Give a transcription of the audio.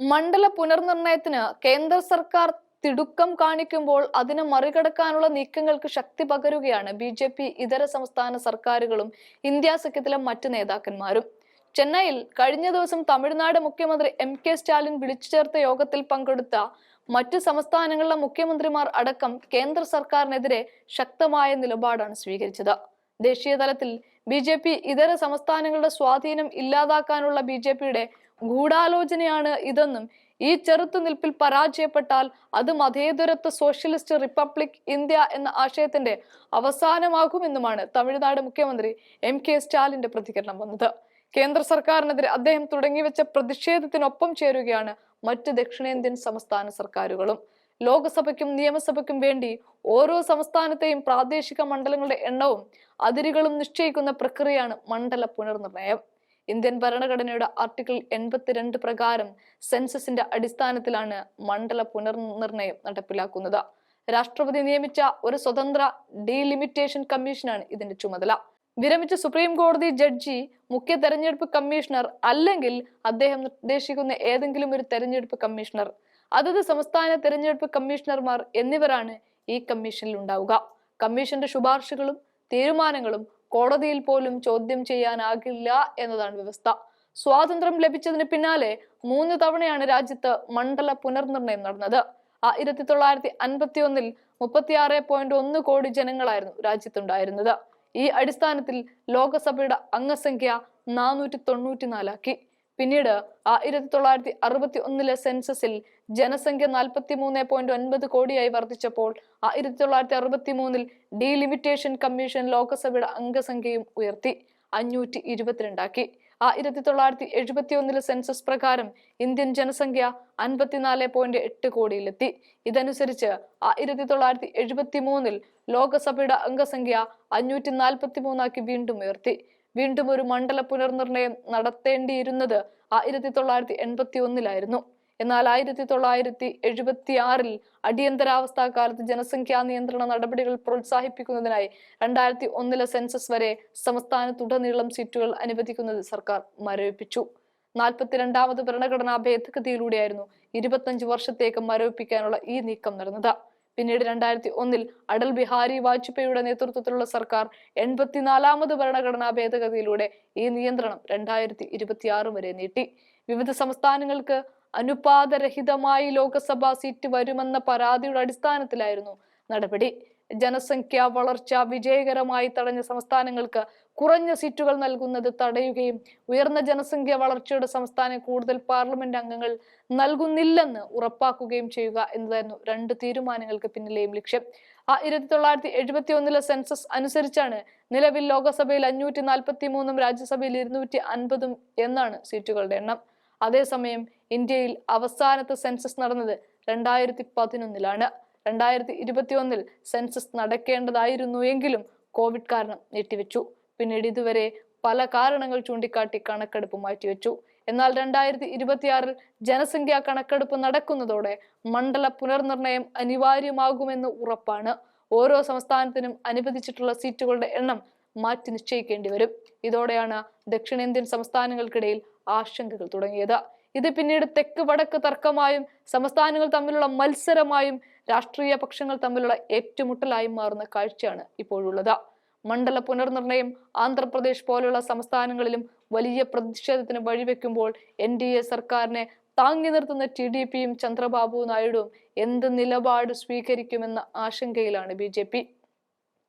മണ്ഡല പുനർനിർണയത്തിന് കേന്ദ്ര സർക്കാർ തിടുക്കം കാണിക്കുമ്പോൾ അതിനെ മറികടക്കാനുള്ള നീക്കങ്ങൾക്ക് ശക്തി പകരുകയാണ് ബി.ജെ.പി. ഇതര സംസ്ഥാന സർക്കാരുകളും ഇന്ത്യ സഖ്യത്തിലെ മറ്റു നേതാക്കന്മാരും. ചെന്നൈയിൽ കഴിഞ്ഞ ദിവസം തമിഴ്നാട് മുഖ്യമന്ത്രി എം.കെ. സ്റ്റാലിൻ വിളിച്ചു ചേർത്ത യോഗത്തിൽ പങ്കെടുത്ത മറ്റു സംസ്ഥാനങ്ങളിലെ മുഖ്യമന്ത്രിമാർ അടക്കം കേന്ദ്ര സർക്കാരിനെതിരെ ശക്തമായ നിലപാടാണ് സ്വീകരിച്ചത്. ദേശീയ തലത്തിൽ ബി.ജെ.പി. ഇതര സംസ്ഥാനങ്ങളുടെ സ്വാധീനം ഇല്ലാതാക്കാനുള്ള ബി.ജെ.പിയുടെ ഗൂഢാലോചനയാണ് ഇതെന്നും ഈ ചെറുത്തുനിൽപ്പിൽ പരാജയപ്പെട്ടാൽ അത് മതേതരത്വ സോഷ്യലിസ്റ്റ് റിപ്പബ്ലിക് ഇന്ത്യ എന്ന ആശയത്തിന്റെ അവസാനമാകുമെന്നുമാണ് തമിഴ്നാട് മുഖ്യമന്ത്രി എം.കെ. സ്റ്റാലിന്റെ പ്രതികരണം വന്നത്. കേന്ദ്ര സർക്കാരിനെതിരെ അദ്ദേഹം തുടങ്ങിവെച്ച പ്രതിഷേധത്തിനൊപ്പം ചേരുകയാണ് മറ്റ് ദക്ഷിണേന്ത്യൻ സംസ്ഥാന സർക്കാരുകളും. ലോക്സഭയ്ക്കും നിയമസഭയ്ക്കും വേണ്ടി ഓരോ സംസ്ഥാനത്തെയും പ്രാദേശിക മണ്ഡലങ്ങളുടെ എണ്ണവും അതിരുകളും നിശ്ചയിക്കുന്ന പ്രക്രിയയാണ് മണ്ഡല പുനർനിർണയം. ഇന്ത്യൻ ഭരണഘടനയുടെ ആർട്ടിക്കിൾ 82 പ്രകാരം സെൻസസിന്റെ അടിസ്ഥാനത്തിലാണ് മണ്ഡല പുനർനിർണയം നടപ്പിലാക്കുന്നത്. രാഷ്ട്രപതി നിയമിച്ച ഒരു സ്വതന്ത്ര ഡീലിമിറ്റേഷൻ കമ്മീഷനാണ് ഇതിന്റെ ചുമതല. വിരമിച്ച സുപ്രീം കോടതി ജഡ്ജി മുഖ്യ തെരഞ്ഞെടുപ്പ് കമ്മീഷണർ അല്ലെങ്കിൽ അദ്ദേഹം നിർദ്ദേശിക്കുന്ന ഏതെങ്കിലും ഒരു തെരഞ്ഞെടുപ്പ് കമ്മീഷണർ, അതത് സംസ്ഥാന തെരഞ്ഞെടുപ്പ് കമ്മീഷണർമാർ എന്നിവരാണ് ഈ കമ്മീഷനിൽ ഉണ്ടാവുക. കമ്മീഷന്റെ ശുപാർശകളും തീരുമാനങ്ങളും കോടതിയിൽ പോലും ചോദ്യം ചെയ്യാനാകില്ല എന്നതാണ് വ്യവസ്ഥ. സ്വാതന്ത്ര്യം ലഭിച്ചതിന് പിന്നാലെ 3 തവണയാണ് രാജ്യത്ത് മണ്ഡല പുനർനിർണയം നടന്നത്. 1951 36.1 കോടി ജനങ്ങളായിരുന്നു രാജ്യത്തുണ്ടായിരുന്നത്. ഈ അടിസ്ഥാനത്തിൽ ലോകസഭയുടെ അംഗസംഖ്യ 494 ആക്കി. പിന്നീട് 1961 സെൻസസിൽ ജനസംഖ്യ 43.9 കോടിയായി വർദ്ധിച്ചപ്പോൾ 1963 ഡീലിമിറ്റേഷൻ കമ്മീഷൻ ലോകസഭയുടെ അംഗസംഖ്യയും ഉയർത്തി 522 ആക്കി. 1971 സെൻസസ് പ്രകാരം ഇന്ത്യൻ ജനസംഖ്യ 54.8 കോടിയിലെത്തി. ഇതനുസരിച്ച് 1973 ലോകസഭയുടെ അംഗസംഖ്യ 543 ആക്കി വീണ്ടും ഉയർത്തി. വീണ്ടും ഒരു മണ്ഡല പുനർനിർണയം നടത്തേണ്ടിയിരുന്നത് 1981 എന്നാൽ 1976 അടിയന്തരാവസ്ഥാ കാലത്ത് ജനസംഖ്യാ നിയന്ത്രണ നടപടികൾ പ്രോത്സാഹിപ്പിക്കുന്നതിനായി 2001 സെൻസസ് വരെ സംസ്ഥാനത്തുടനീളം സീറ്റുകൾ അനുവദിക്കുന്നത് സർക്കാർ മരവിപ്പിച്ചു. 42ാമത് ഭരണഘടനാ ഭേദഗതിയിലൂടെയായിരുന്നു 25 വർഷത്തേക്ക് മരവിപ്പിക്കാനുള്ള ഈ നീക്കം നടന്നത്. പിന്നീട് 2001 അടൽ ബിഹാരി വാജ്പേയിയുടെ നേതൃത്വത്തിലുള്ള സർക്കാർ 84ാമത് ഭരണഘടനാ ഭേദഗതിയിലൂടെ ഈ നിയന്ത്രണം 2026 വരെ നീട്ടി. വിവിധ സംസ്ഥാനങ്ങൾക്ക് അനുപാതരഹിതമായി ലോക്സഭാ സീറ്റ് വരുമെന്ന പരാതിയുടെ അടിസ്ഥാനത്തിലായിരുന്നു നടപടി. ജനസംഖ്യാ വളർച്ച വിജയകരമായി തടഞ്ഞ സംസ്ഥാനങ്ങൾക്ക് കുറഞ്ഞ സീറ്റുകൾ നൽകുന്നത് തടയുകയും ഉയർന്ന ജനസംഖ്യ വളർച്ചയുടെ സംസ്ഥാനം കൂടുതൽ പാർലമെന്റ് അംഗങ്ങൾ നൽകുന്നില്ലെന്ന് ഉറപ്പാക്കുകയും ചെയ്യുക എന്നതായിരുന്നു 2 തീരുമാനങ്ങൾക്ക് പിന്നിലെയും ലക്ഷ്യം. 1971 സെൻസസ് അനുസരിച്ചാണ് നിലവിൽ ലോകസഭയിൽ 543 രാജ്യസഭയിൽ 250 എന്നാണ് സീറ്റുകളുടെ എണ്ണം. അതേസമയം ഇന്ത്യയിൽ അവസാനത്തെ സെൻസസ് നടന്നത് 2011 2021 സെൻസസ് നടക്കേണ്ടതായിരുന്നു എങ്കിലും കോവിഡ് കാരണം നീട്ടിവെച്ചു. പിന്നീട് ഇതുവരെ പല കാരണങ്ങൾ ചൂണ്ടിക്കാട്ടി കണക്കെടുപ്പ് മാറ്റിവെച്ചു. എന്നാൽ 2026 ജനസംഖ്യാ കണക്കെടുപ്പ് നടക്കുന്നതോടെ മണ്ഡല പുനർനിർണയം അനിവാര്യമാകുമെന്ന് ഉറപ്പാണ്. ഓരോ സംസ്ഥാനത്തിനും അനുവദിച്ചിട്ടുള്ള സീറ്റുകളുടെ എണ്ണം മാറ്റി നിശ്ചയിക്കേണ്ടി വരും. ഇതോടെയാണ് ദക്ഷിണേന്ത്യൻ സംസ്ഥാനങ്ങൾക്കിടയിൽ ആശങ്കകൾ തുടങ്ങിയത്. ഇത് പിന്നീട് തെക്ക് വടക്ക് തർക്കമായും സംസ്ഥാനങ്ങൾ തമ്മിലുള്ള മത്സരമായും രാഷ്ട്രീയ പക്ഷങ്ങൾ തമ്മിലുള്ള ഏറ്റുമുട്ടലായും മാറുന്ന കാഴ്ചയാണ് ഇപ്പോഴുള്ളത്. മണ്ഡല പുനർനിർണയം ആന്ധ്രാപ്രദേശ് പോലുള്ള സംസ്ഥാനങ്ങളിലും വലിയ പ്രതിഷേധത്തിന് വഴിവെക്കുമ്പോൾ NDA സർക്കാരിനെ താങ്ങി നിർത്തുന്ന TDPയും ചന്ദ്രബാബു നായിഡുവും എന്ത് നിലപാട് സ്വീകരിക്കുമെന്ന ആശങ്കയിലാണ് BJP.